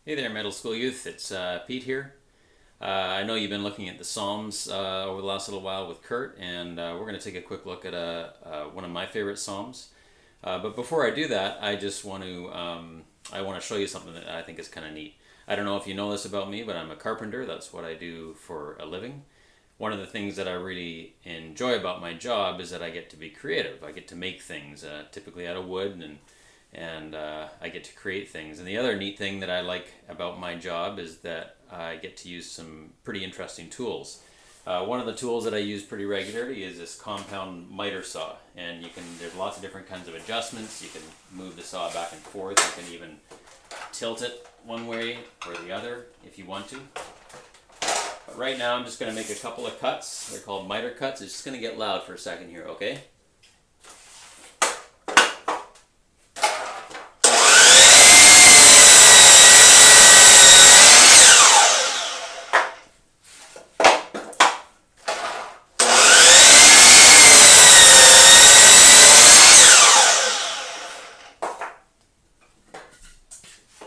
Hey there, middle school youth. It's Pete here. I know you've been looking at the Psalms over the last little while with Kurt, and we're going to take a quick look at one of my favorite Psalms. But before I do that, I want to show you something that I think is kind of neat. I don't know if you know this about me, but I'm a carpenter. That's what I do for a living. One of the things that I really enjoy about my job is that I get to be creative. I get to make things, typically out of wood, and I get to create things. And the other neat thing that I like about my job is that I get to use some pretty interesting tools. One of the tools that I use pretty regularly is this compound miter saw, and there's lots of different kinds of adjustments. You can move the saw back and forth. You can even tilt it one way or the other if you want to. But right now I'm just going to make a couple of cuts. They're called miter cuts. It's just going to get loud for a second here, okay?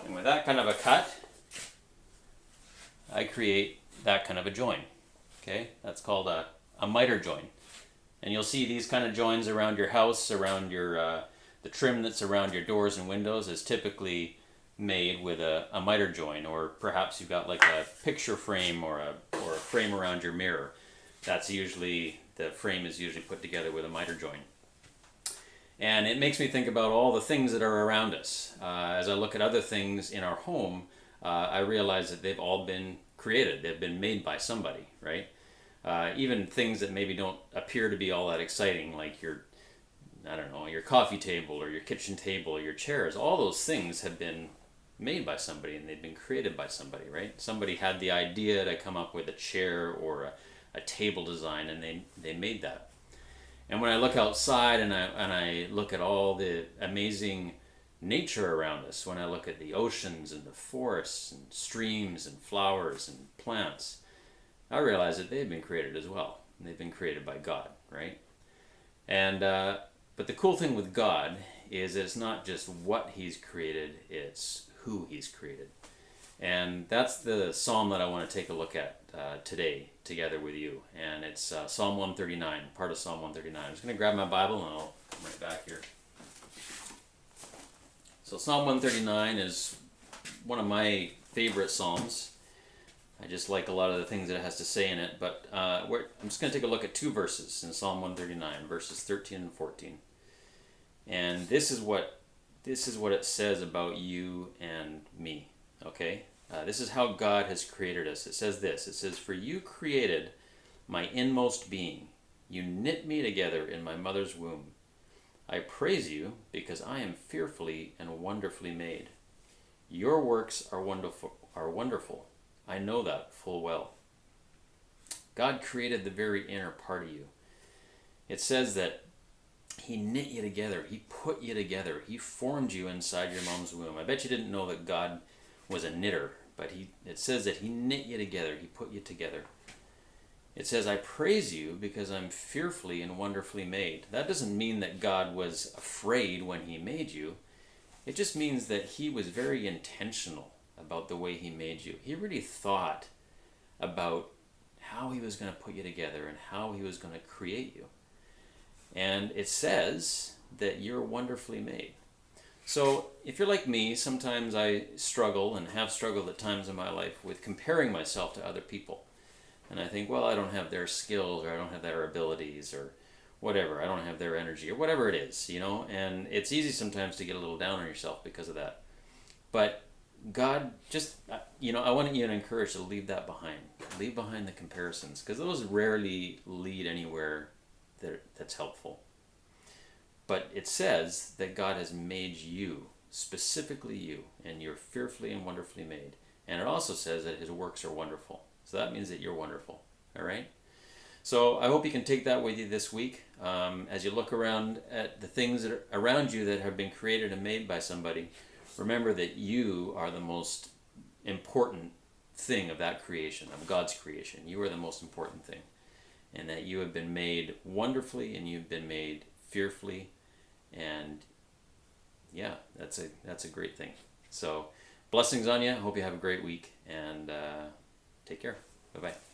And with that kind of a cut, I create that kind of a join. Okay, that's called a miter join. And you'll see these kind of joins around your house, around the trim that's around your doors and windows is typically made with a miter join, or perhaps you've got like a picture frame or a frame around your mirror. The frame is usually put together with a miter join. And it makes me think about all the things that are around us. As I look at other things in our home, I realize that they've all been created. They've been made by somebody, right? Even things that maybe don't appear to be all that exciting, like your coffee table or your kitchen table or your chairs. All those things have been made by somebody, and they've been created by somebody, right? Somebody had the idea to come up with a chair or a table design, and they made that. And when I look outside and I look at all the amazing nature around us, when I look at the oceans and the forests and streams and flowers and plants, I realize that they've been created as well. They've been created by God, right? And but the cool thing with God is it's not just what He's created; it's who He's created. And that's the psalm that I want to take a look at today together with you. And it's Psalm 139, part of Psalm 139. I'm just going to grab my Bible and I'll come right back here. So Psalm 139 is one of my favorite psalms. I just like a lot of the things that it has to say in it. But I'm just going to take a look at two verses in Psalm 139, verses 13 and 14. And this is what it says about you and me. Okay? This is how God has created us. It says this. It says, "For you created my inmost being. You knit me together in my mother's womb. I praise you because I am fearfully and wonderfully made. Your works are wonderful. I know that full well." God created the very inner part of you. It says that He knit you together. He put you together. He formed you inside your mom's womb. I bet you didn't know that God was a knitter, but it says that He knit you together. He put you together. It says, "I praise you because I'm fearfully and wonderfully made." That doesn't mean that God was afraid when He made you. It just means that He was very intentional about the way He made you. He really thought about how He was going to put you together and how He was going to create you. And it says that you're wonderfully made. So if you're like me, sometimes I struggle and have struggled at times in my life with comparing myself to other people. And I think, well, I don't have their skills, or I don't have their abilities, or whatever. I don't have their energy, or whatever it is, And it's easy sometimes to get a little down on yourself because of that. But God I want you to encourage to leave that behind. Leave behind the comparisons, because those rarely lead anywhere that's helpful. But it says that God has made you, specifically you, and you're fearfully and wonderfully made. And it also says that His works are wonderful. So that means that you're wonderful. All right? So I hope you can take that with you this week. As you look around at the things that are around you that have been created and made by somebody, remember that you are the most important thing of that creation, of God's creation. You are the most important thing. And that you have been made wonderfully, and you've been made fearfully, and yeah, that's a great thing. So blessings on you. Hope you have a great week, and take care. Bye bye.